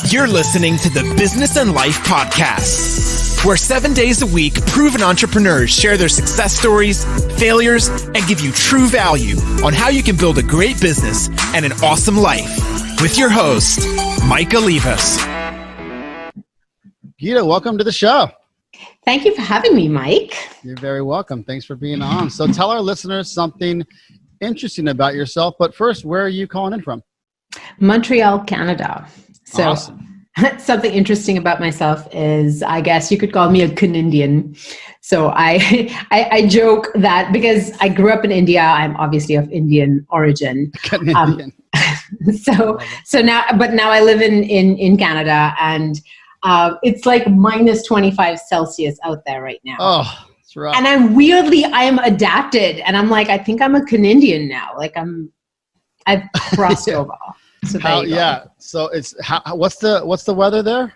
You're listening to the Business and Life Podcast, where 7 days a week, proven entrepreneurs share their success stories, failures, and give you true value on how you can build a great business and an awesome life. With your host, Mike Olivas. Geeta, welcome to the show. Thank you for having me, Mike. You're very welcome. Thanks for being on. So tell our listeners something interesting about yourself. But first, where are you calling in from? Montreal, Canada. So awesome. Something interesting about myself is, I guess you could call me a Canadian. So I joke that because I grew up in India, I'm obviously of Indian origin. Canadian. So now I live in Canada, and it's like minus 25 Celsius out there right now. Oh, that's right. And I am adapted, and I'm like, I think I'm a Canadian now. Like I've crossed over. So So what's the weather there?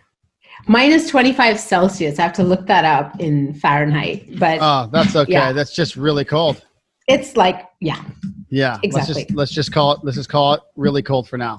Minus 25 Celsius. I have to look that up in Fahrenheit. But that's okay. Yeah. That's just really cold. It's like, yeah. Yeah. Exactly. Let's just call it really cold for now.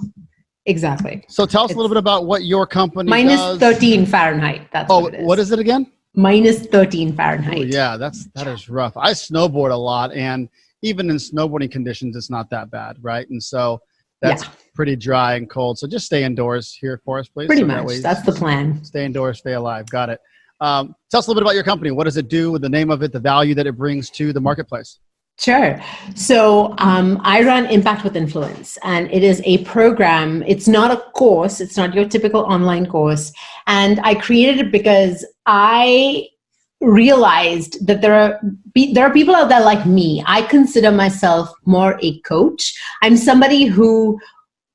Exactly. So tell us a little bit about what your company minus does. 13 Fahrenheit. That's what it is. What is it again? Minus 13 Fahrenheit. Oh, yeah, that is rough. I snowboard a lot, and even in snowboarding conditions, it's not that bad, right? And so that's pretty dry and cold. So just stay indoors here for us, please. Pretty much. That's the plan. Stay indoors, stay alive. Got it. Tell us a little bit about your company. What does it do? The name of it, the value that it brings to the marketplace. Sure. So I run Impact with Influence, and it is a program. It's not a course. It's not your typical online course. And I created it because I realized that there are people out there like me. I consider myself more a coach. I'm somebody who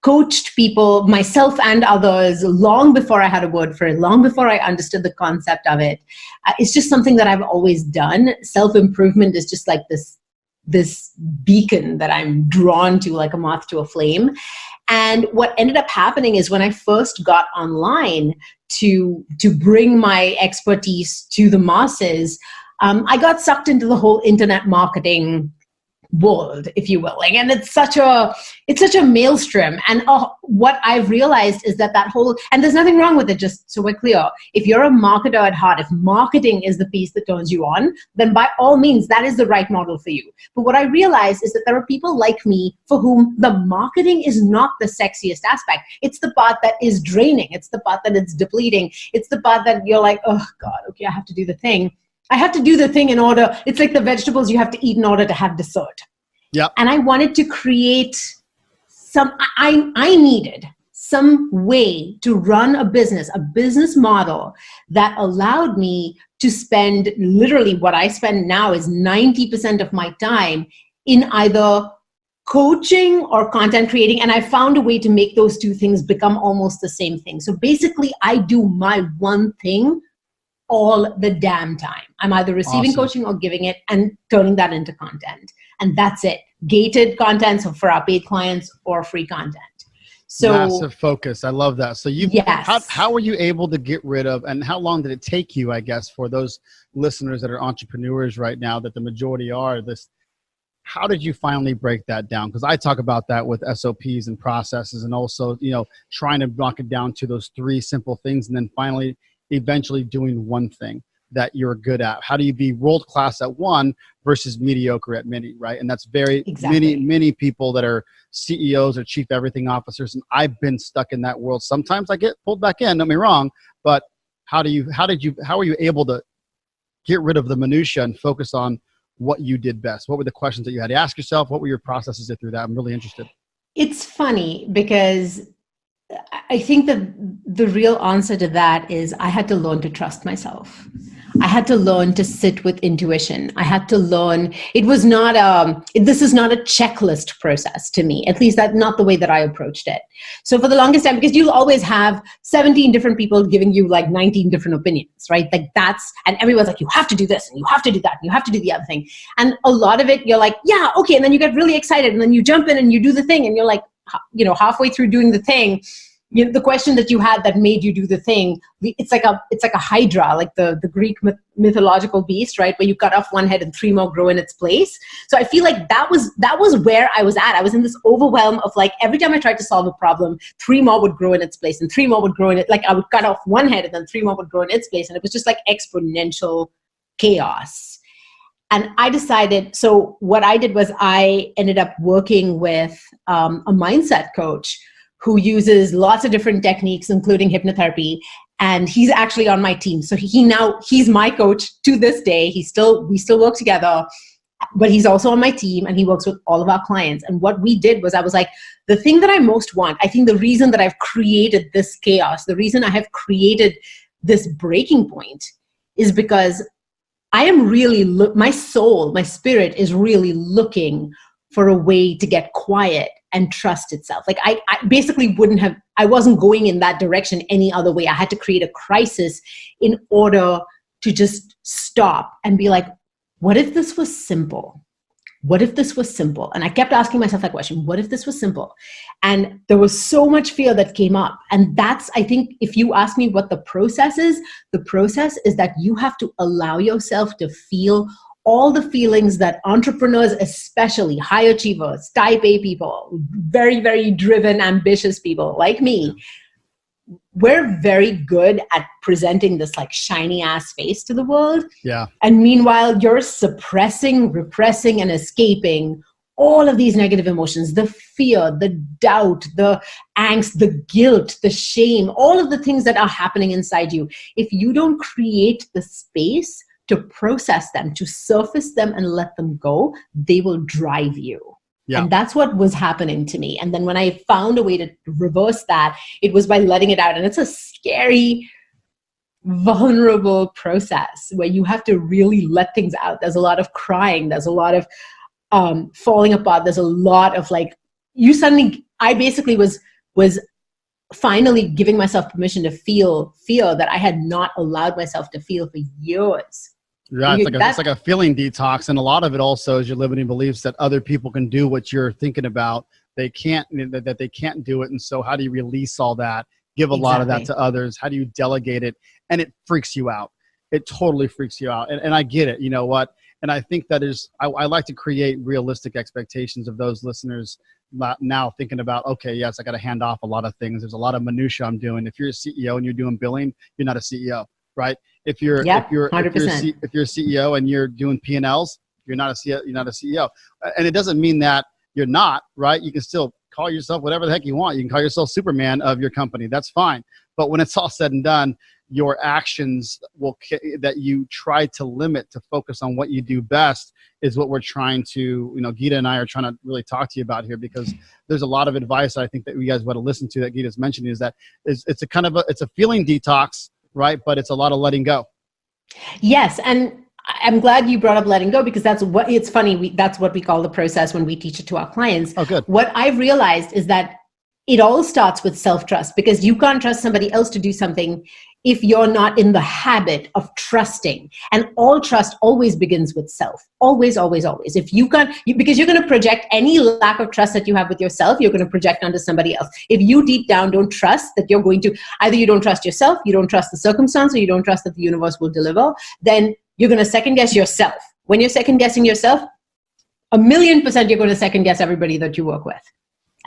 coached people, myself and others, long before I had a word for it, long before I understood the concept of it. It's just something that I've always done. Self-improvement is just like this beacon that I'm drawn to like a moth to a flame. And what ended up happening is when I first got online to bring my expertise to the masses, I got sucked into the whole internet marketing world, if you will. And it's such a maelstrom. And what I've realized is that whole, and there's nothing wrong with it, just so we're clear. If you're a marketer at heart, if marketing is the piece that turns you on, then by all means, that is the right model for you. But what I realized is that there are people like me for whom the marketing is not the sexiest aspect. It's the part that is draining. It's the part that it's depleting. It's the part that you're like, oh God, okay, I have to do the thing. I have to do the thing in order. It's like the vegetables you have to eat in order to have dessert. Yeah. And I wanted to create I needed some way to run a business model that allowed me to spend literally what I spend now is 90% of my time in either coaching or content creating. And I found a way to make those two things become almost the same thing. So basically I do my one thing all the damn time. I'm either receiving coaching or giving it and turning that into content. And that's it. Gated content, so for our paid clients, or free content. So massive focus. I love that. So how were you able to get rid of, and how long did it take you, I guess, for those listeners that are entrepreneurs right now, that the majority are, how did you finally break that down? Because I talk about that with SOPs and processes, and also, trying to knock it down to those three simple things, and then finally eventually doing one thing that you're good at. How do you be world-class at one versus mediocre at many, right? And that's many people that are CEOs or chief everything officers. And I've been stuck in that world. Sometimes I get pulled back in, don't get me wrong, but how are you able to get rid of the minutia and focus on what you did best? What were the questions that you had to ask yourself? What were your processes through that? I'm really interested. It's funny because I think that the real answer to that is I had to learn to trust myself. I had to learn to sit with intuition. I had to learn, this is not a checklist process to me, at least that's not the way that I approached it. So for the longest time, because you'll always have 17 different people giving you like 19 different opinions, right? Like and everyone's like, you have to do this and you have to do that and you have to do the other thing. And a lot of it, you're like, yeah, okay. And then you get really excited and then you jump in and you do the thing and you're like, halfway through doing the thing, the question that you had that made you do the thing, it's like a hydra, like the Greek mythological beast, right? Where you cut off one head and 3 more grow in its place. So I feel like that was where I was at. I was in this overwhelm of like, every time I tried to solve a problem, 3 more would grow in its place and 3 more would grow in it. Like I would cut off one head and then 3 more would grow in its place. And it was just like exponential chaos. And I decided, so what I did was I ended up working with a mindset coach who uses lots of different techniques, including hypnotherapy. And he's actually on my team. So he's my coach to this day. We still work together, but he's also on my team and he works with all of our clients. And what we did was I was like, the thing that I most want, I think the reason that I've created this chaos, the reason I have created this breaking point is because I am really, my soul, my spirit is really looking for a way to get quiet and trust itself. Like I basically I wasn't going in that direction any other way. I had to create a crisis in order to just stop and be like, what if this was simple? What if this was simple? And I kept asking myself that question, what if this was simple? And there was so much fear that came up. And that's, I think, if you ask me what the process is that you have to allow yourself to feel all the feelings that entrepreneurs, especially high achievers, type A people, very, very driven, ambitious people like me, we're very good at presenting this like shiny ass face to the world. Yeah. And meanwhile, you're suppressing, repressing, and escaping all of these negative emotions, the fear, the doubt, the angst, the guilt, the shame, all of the things that are happening inside you. If you don't create the space to process them, to surface them and let them go, they will drive you. Yeah. And that's what was happening to me. And then when I found a way to reverse that, it was by letting it out. And it's a scary, vulnerable process where you have to really let things out. There's a lot of crying. There's a lot of falling apart. There's a lot of like, I basically was finally giving myself permission to feel fear that I had not allowed myself to feel for years. Yeah, it's like a feeling detox. And a lot of it also is your limiting beliefs that other people can do what you're thinking about. They can't do it. And so how do you release all that? Give a lot of that to others. How do you delegate it? And it freaks you out. It totally freaks you out. And I get it. You know what? And I think that is, I like to create realistic expectations of those listeners now thinking about, okay, yes, I got to hand off a lot of things. There's a lot of minutia I'm doing. If you're a CEO and you're doing billing, you're not a CEO, right? If you're a CEO and you're doing P&Ls, you're not a CEO. And it doesn't mean that you're not, right? You can still call yourself whatever the heck you want. You can call yourself Superman of your company. That's fine. But when it's all said and done, your actions that you try to limit to focus on what you do best is what we're trying to, Geeta and I are trying to really talk to you about here, because there's a lot of advice I think that you guys want to listen to that Geeta's mentioning is that it's a feeling detox, right? But it's a lot of letting go. Yes. And I'm glad you brought up letting go, because it's funny. That's what we call the process when we teach it to our clients. Oh, good. What I've realized is that it all starts with self-trust, because you can't trust somebody else to do something if you're not in the habit of trusting. And all trust always begins with self. Always, always, always. If you can't, because you're going to project any lack of trust that you have with yourself, you're going to project onto somebody else. If you deep down don't trust that you're going to, either you don't trust yourself, you don't trust the circumstance, or you don't trust that the universe will deliver, then you're going to second guess yourself. When you're second guessing yourself, 1,000,000% you're going to second guess everybody that you work with.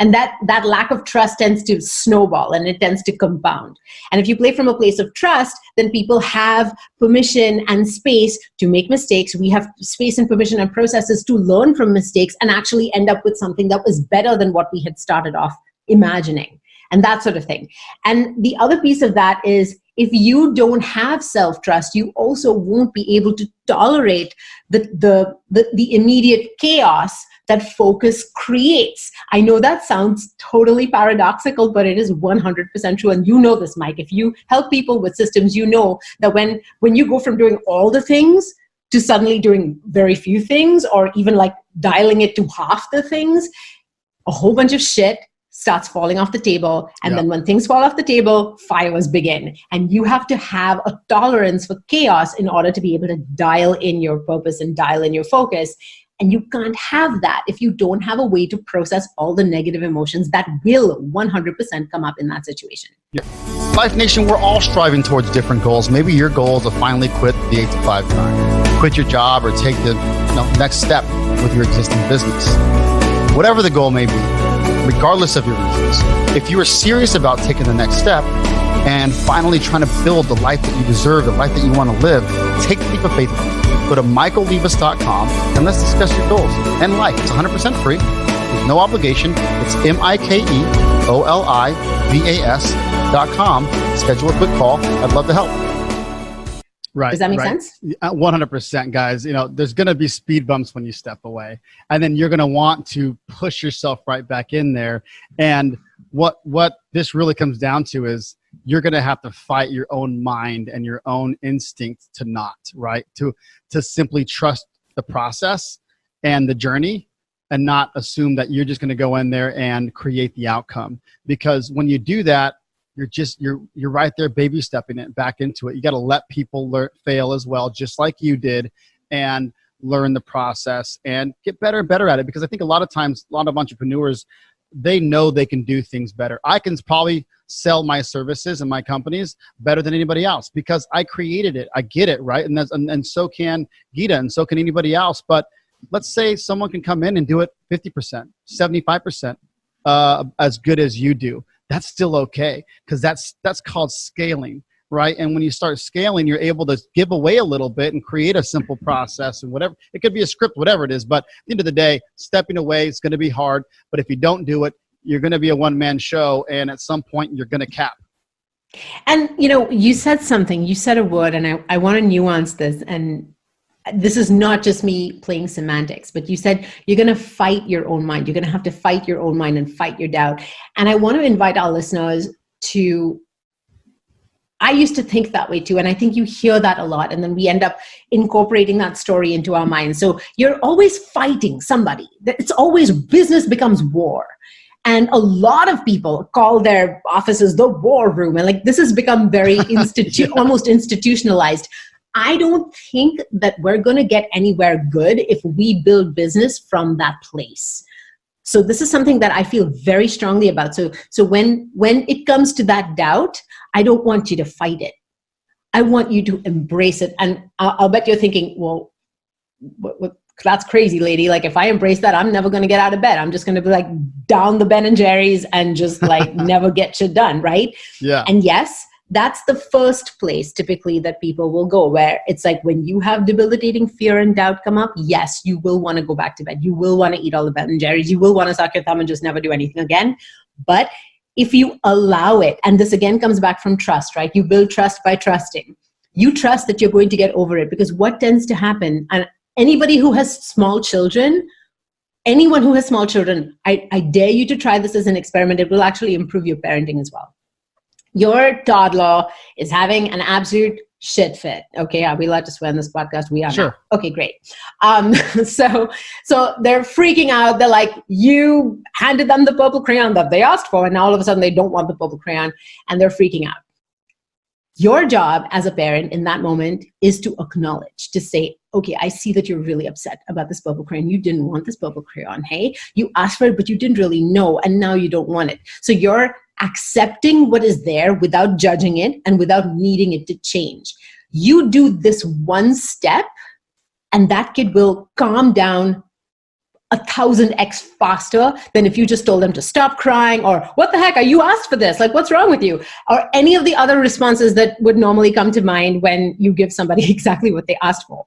And that lack of trust tends to snowball and it tends to compound. And if you play from a place of trust, then people have permission and space to make mistakes. We have space and permission and processes to learn from mistakes and actually end up with something that was better than what we had started off imagining, and that sort of thing. And the other piece of that is, if you don't have self-trust, you also won't be able to tolerate the immediate chaos that focus creates. I know that sounds totally paradoxical, but it is 100% true. And you know this, Mike. If you help people with systems, you know that when you go from doing all the things to suddenly doing very few things, or even like dialing it to half the things, a whole bunch of shit starts falling off the table. And then when things fall off the table, fires begin. And you have to have a tolerance for chaos in order to be able to dial in your purpose and dial in your focus. And you can't have that if you don't have a way to process all the negative emotions that will 100% come up in that situation. Yeah. Life Nation, we're all striving towards different goals. Maybe your goal is to finally quit the 8 to 5 grind, quit your job, or take the next step with your existing business. Whatever the goal may be, regardless of your reasons, if you are serious about taking the next step and finally trying to build the life that you deserve, the life that you want to live, take the leap of faith. Go to michaelolivas.com and let's discuss your goals and life. It's 100% free. There's no obligation. It's michaelolivas.com. Schedule a quick call. I'd love to help. Right. Does that make sense? 100%, guys. There's going to be speed bumps when you step away, and then you're going to want to push yourself right back in there. And what this really comes down to is you're going to have to fight your own mind and your own instinct to not, right? To simply trust the process and the journey and not assume that you're just going to go in there and create the outcome. Because when you do that, you're right there baby stepping it back into it. You got to let people fail as well, just like you did, and learn the process and get better and better at it. Because I think a lot of times, a lot of entrepreneurs, they know they can do things better. I can probably sell my services and my companies better than anybody else because I created it. I get it, right? And so can Geeta, and so can anybody else. But let's say someone can come in and do it 50%, 75% as good as you do. That's still okay, because that's called scaling, right? And when you start scaling, you're able to give away a little bit and create a simple process and whatever. It could be a script, whatever it is. But at the end of the day, stepping away is going to be hard. But if you don't do it, you're going to be a one-man show. And at some point, you're going to cap. And, you said something, you said a word, and I want to nuance this. And this is not just me playing semantics, but you said you're going to fight your own mind. You're going to have to fight your own mind and fight your doubt. And I want to invite our listeners to, I used to think that way too. And I think you hear that a lot. And then we end up incorporating that story into our minds. So you're always fighting somebody. It's always business becomes war. And a lot of people call their offices the war room. And this has become very almost institutionalized. I don't think that we're going to get anywhere good if we build business from that place. So this is something that I feel very strongly about. So when it comes to that doubt, I don't want you to fight it. I want you to embrace it. And I'll bet you're thinking, well, that's crazy, lady. If I embrace that, I'm never going to get out of bed. I'm just going to be down the Ben & Jerry's and just never get shit done, right? Yeah. And yes, that's the first place typically that people will go, where it's when you have debilitating fear and doubt come up, yes, you will want to go back to bed. You will want to eat all the Ben & Jerry's. You will want to suck your thumb and just never do anything again. But if you allow it, and this again comes back from trust, right? You build trust by trusting. You trust that you're going to get over it, because what tends to happen, and anybody who has small children, anyone who has small children, I dare you to try this as an experiment. It will actually improve your parenting as well. Your toddler is having an absolute shit fit. Okay, are we allowed to swear on this podcast? We are. Sure. Now. Okay, great. So they're freaking out. They're like, you handed them the purple crayon that they asked for, and now all of a sudden they don't want the purple crayon, and they're freaking out. Your job as a parent in that moment is to acknowledge, to say, okay, I see that you're really upset about this purple crayon. You didn't want this purple crayon. Hey, you asked for it, but you didn't really know, and now you don't want it. So you're accepting what is there without judging it and without needing it to change. You do this one step, and that kid will calm down 1,000x faster than if you just told them to stop crying, or what the heck, are you asked for this? What's wrong with you? Or any of the other responses that would normally come to mind when you give somebody exactly what they asked for.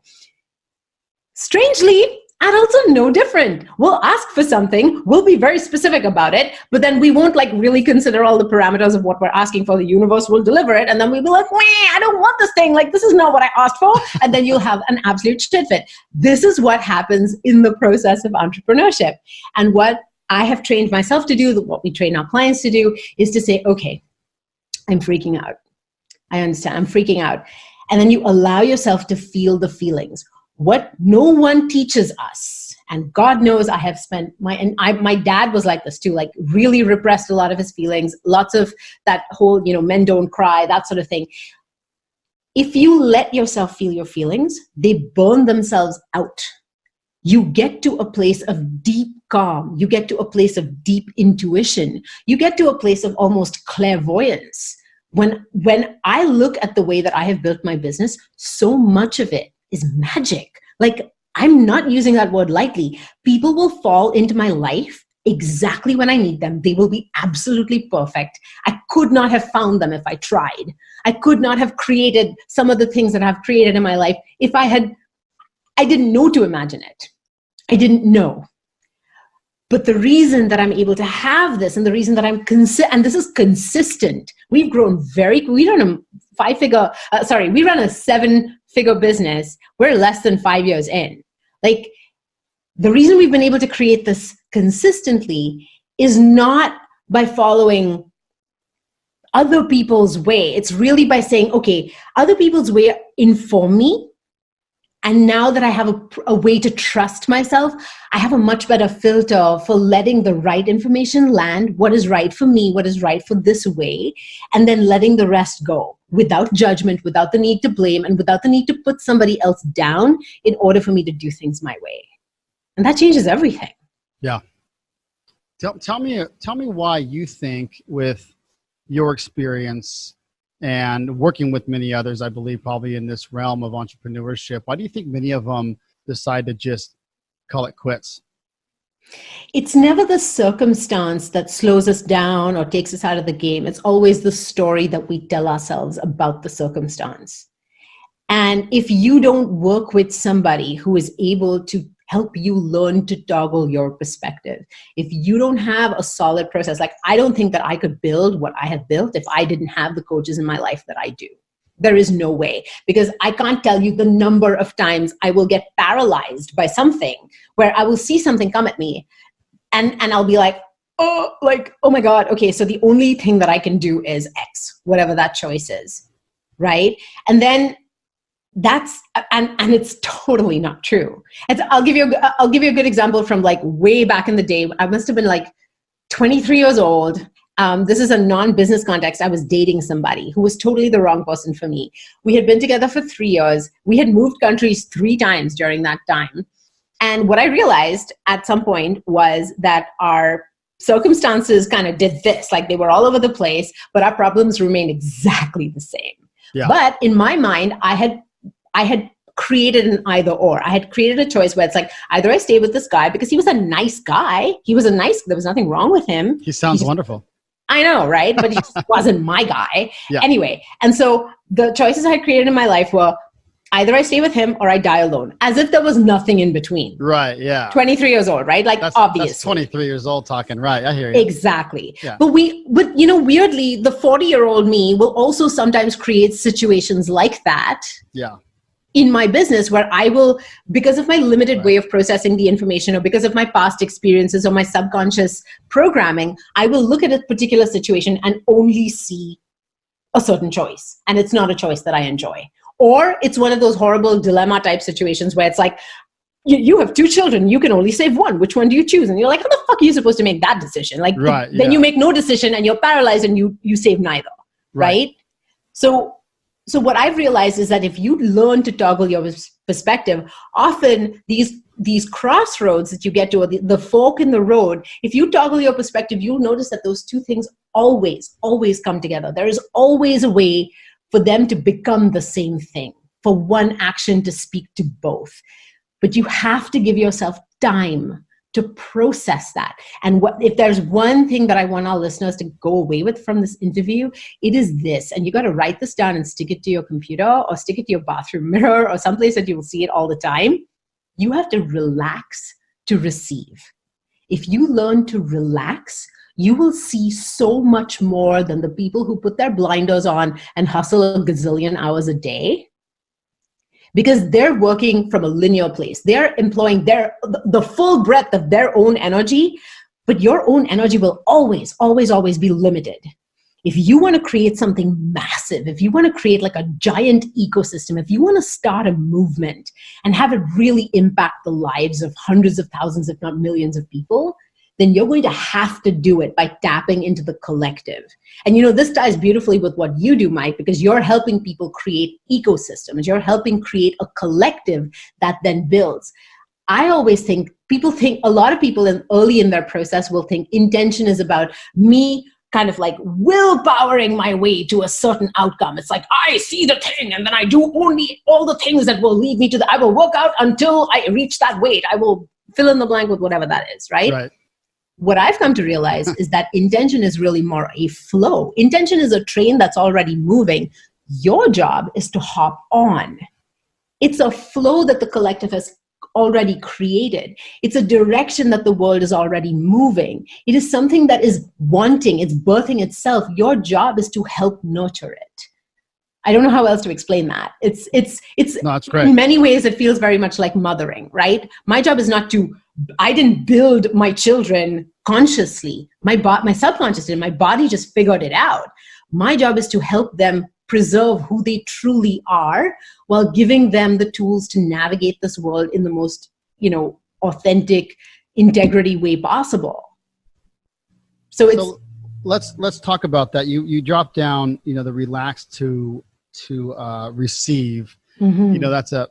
Strangely, adults are no different. We'll ask for something, we'll be very specific about it, but then we won't really consider all the parameters of what we're asking for. The universe will deliver it, and then we'll be like, I don't want this thing. This is not what I asked for. And then you'll have an absolute shit fit. This is what happens in the process of entrepreneurship. And what I have trained myself to do, what we train our clients to do, is to say, okay, I'm freaking out. I understand, I'm freaking out. And then you allow yourself to feel the feelings. What no one teaches us, and God knows I have spent my dad was like this too, really repressed a lot of his feelings, lots of that whole, men don't cry, that sort of thing. If you let yourself feel your feelings, they burn themselves out. you get to a place of deep calm. You get to a place of deep intuition. You get to a place of almost clairvoyance. When I look at the way that I have built my business, so much of it is magic. Like, I'm not using that word lightly. People will fall into my life exactly when I need them. They will be absolutely perfect. I could not have found them if I tried. I could not have created some of the things that I've created in my life if I didn't know to imagine it. I didn't know. But the reason that I'm able to have this, and the reason that and this is consistent, we've grown we run a 7-figure business. We're less than 5 years in. Like, the reason we've been able to create this consistently is not by following other people's way. It's really by saying, okay, other people's way inform me. And now that I have a way to trust myself, I have a much better filter for letting the right information land, what is right for me, what is right for this way, and then letting the rest go without judgment, without the need to blame, and without the need to put somebody else down in order for me to do things my way. And that changes everything. Yeah. Tell me why you think, with your experience and working with many others, I believe, probably in this realm of entrepreneurship, why do you think many of them decide to just call it quits? It's never the circumstance that slows us down or takes us out of the game. It's always the story that we tell ourselves about the circumstance. And if you don't work with somebody who is able to help you learn to toggle your perspective, if you don't have a solid process, like, I don't think that I could build what I have built if I didn't have the coaches in my life that I do. There is no way, because I can't tell you the number of times I will get paralyzed by something where I will see something come at me and I'll be like, oh my God, okay, so the only thing that I can do is X, whatever that choice is, right? And then and it's totally not true. I'll give you a good example from like way back in the day. I must have been like 23 years old. This is a non-business context. I was dating somebody who was totally the wrong person for me. We had been together for 3 years. We had moved countries 3 times during that time. And what I realized at some point was that our circumstances kind of did this, like they were all over the place, but our problems remained exactly the same. Yeah. But in my mind, I had created an either or. I had created a choice where it's like, either I stay with this guy because he was a nice guy. There was nothing wrong with him. He sounds wonderful. I know, right? But he just wasn't my guy. Yeah. Anyway, and so the choices I had created in my life were either I stay with him or I die alone, as if there was nothing in between. Right, yeah. 23 years old, right? Like, obviously. That's 23 years old talking, right? I hear you. Exactly. Yeah. But weirdly, the 40-year-old me will also sometimes create situations like that. Yeah. In my business, where I will, because of my limited way of processing the information, or because of my past experiences or my subconscious programming, I will look at a particular situation and only see a certain choice. And it's not a choice that I enjoy. Or it's one of those horrible dilemma type situations where it's like, you have 2 children, you can only save one. Which one do you choose? And you're like, how the fuck are you supposed to make that decision? Like, then you make no decision and you're paralyzed and you save neither, right? So what I've realized is that if you learn to toggle your perspective, often these crossroads that you get to, or the fork in the road, if you toggle your perspective, you'll notice that those 2 things always come together. There is always a way for them to become the same thing, for one action to speak to both. But you have to give yourself time to process that. And if there's one thing that I want our listeners to go away with from this interview, it is this. And you got to write this down and stick it to your computer, or stick it to your bathroom mirror, or someplace that you will see it all the time. You have to relax to receive. If you learn to relax, you will see so much more than the people who put their blinders on and hustle a gazillion hours a day. Because they're working from a linear place. They're employing the full breadth of their own energy, but your own energy will always be limited. If you want to create something massive, if you want to create like a giant ecosystem, if you want to start a movement and have it really impact the lives of hundreds of thousands, if not millions of people, then you're going to have to do it by tapping into the collective. And this ties beautifully with what you do, Mike, because you're helping people create ecosystems. You're helping create a collective that then builds. I always think, a lot of people early in their process will think intention is about me kind of like willpowering my way to a certain outcome. It's like, I see the thing and then I do only all the things that will lead me to I will work out until I reach that weight. I will fill in the blank with whatever that is, right? Right. What I've come to realize is that intention is really more a flow. Intention is a train that's already moving. Your job is to hop on. It's a flow that the collective has already created. It's a direction that the world is already moving. It is something that is wanting, it's birthing itself. Your job is to help nurture it. I don't know how else to explain that. It's No, it's great. In many ways, it feels very much like mothering, right? My job is not to, I didn't build my children consciously. My subconscious did, my body just figured it out. My job is to help them preserve who they truly are while giving them the tools to navigate this world in the most, authentic, integrity way possible. So let's talk about that. You drop down, the relax to receive. Mm-hmm. That's a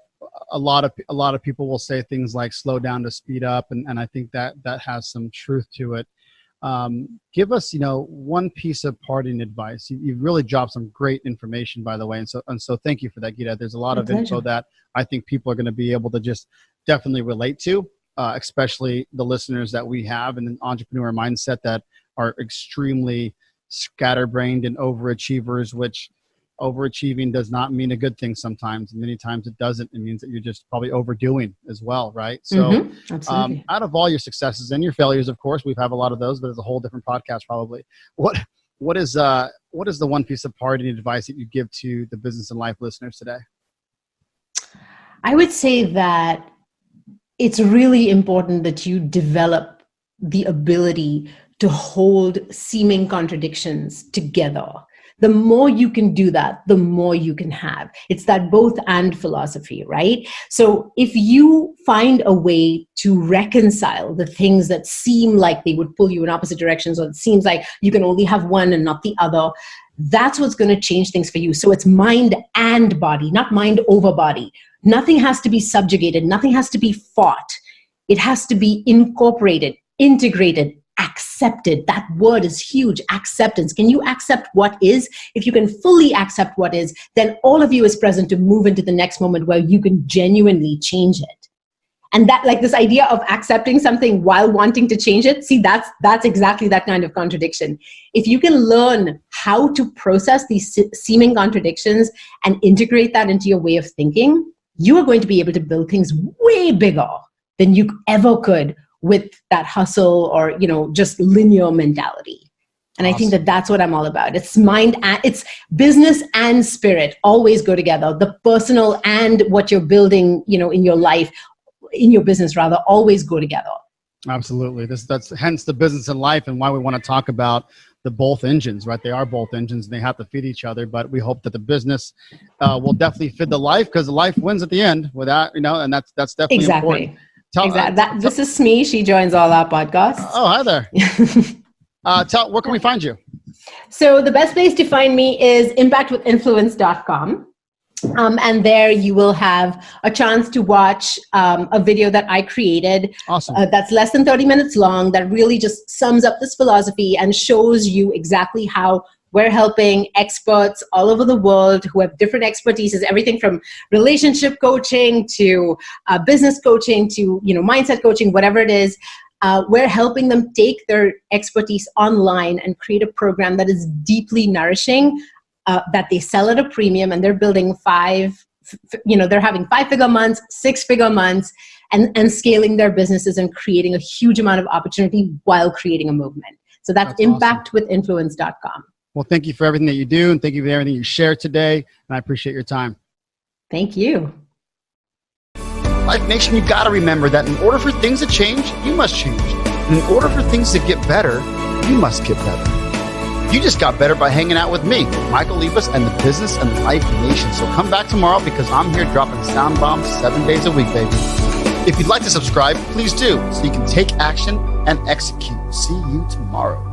lot of people will say things like slow down to speed up, and I think that has some truth to it. Give us, one piece of parting advice. You've really dropped some great information, by the way, and so thank you for that, Geeta. There's a lot of info that I think people are going to be able to just definitely relate to, especially the listeners that we have in an entrepreneur mindset that are extremely scatterbrained and overachievers, which overachieving does not mean a good thing sometimes. Many times it doesn't. It means that you're just probably overdoing as well, right? So out of all your successes and your failures, of course, we've had a lot of those, but it's a whole different podcast probably. What is the one piece of parting advice that you give to the business and life listeners today? I would say that it's really important that you develop the ability to hold seeming contradictions together. The more you can do that, the more you can have. It's that both and philosophy, right? So if you find a way to reconcile the things that seem like they would pull you in opposite directions, or it seems like you can only have one and not the other, that's what's going to change things for you. So it's mind and body, not mind over body. Nothing has to be subjugated. Nothing has to be fought. It has to be incorporated, integrated, accepted. That word is huge. Acceptance. Can you accept what is? If you can fully accept what is, then all of you is present to move into the next moment where you can genuinely change it. And that, like this idea of accepting something while wanting to change it, see, that's exactly that kind of contradiction. If you can learn how to process these seeming contradictions and integrate that into your way of thinking, you are going to be able to build things way bigger than you ever could with that hustle or, just linear mentality. And awesome. I think that's what I'm all about. It's mind and it's business and spirit always go together. The personal and what you're building, in your life, in your business rather, always go together. Absolutely. That's hence the business and life and why we want to talk about the both engines, right? They are both engines and they have to feed each other, but we hope that the business will definitely feed the life because the life wins at the end without, and that's definitely important. This is Smee. She joins all our podcasts. Oh, hi there. Where can we find you? So the best place to find me is impactwithinfluence.com. And there you will have a chance to watch a video that I created. Awesome. That's less than 30 minutes long that really just sums up this philosophy and shows you exactly how we're helping experts all over the world who have different expertises, everything from relationship coaching to business coaching to mindset coaching, whatever it is. We're helping them take their expertise online and create a program that is deeply nourishing, that they sell at a premium, and they're building they're having 5-figure months, 6-figure months, and scaling their businesses and creating a huge amount of opportunity while creating a movement. So that's impactwithinfluence.com. Well, thank you for everything that you do, and thank you for everything you shared today, and I appreciate your time. Thank you. Life Nation, you got to remember that in order for things to change, you must change. And in order for things to get better, you must get better. You just got better by hanging out with me, Michael Lipas, and the Business and Life Nation. So come back tomorrow because I'm here dropping sound bombs 7 days a week, baby. If you'd like to subscribe, please do, so you can take action and execute. See you tomorrow.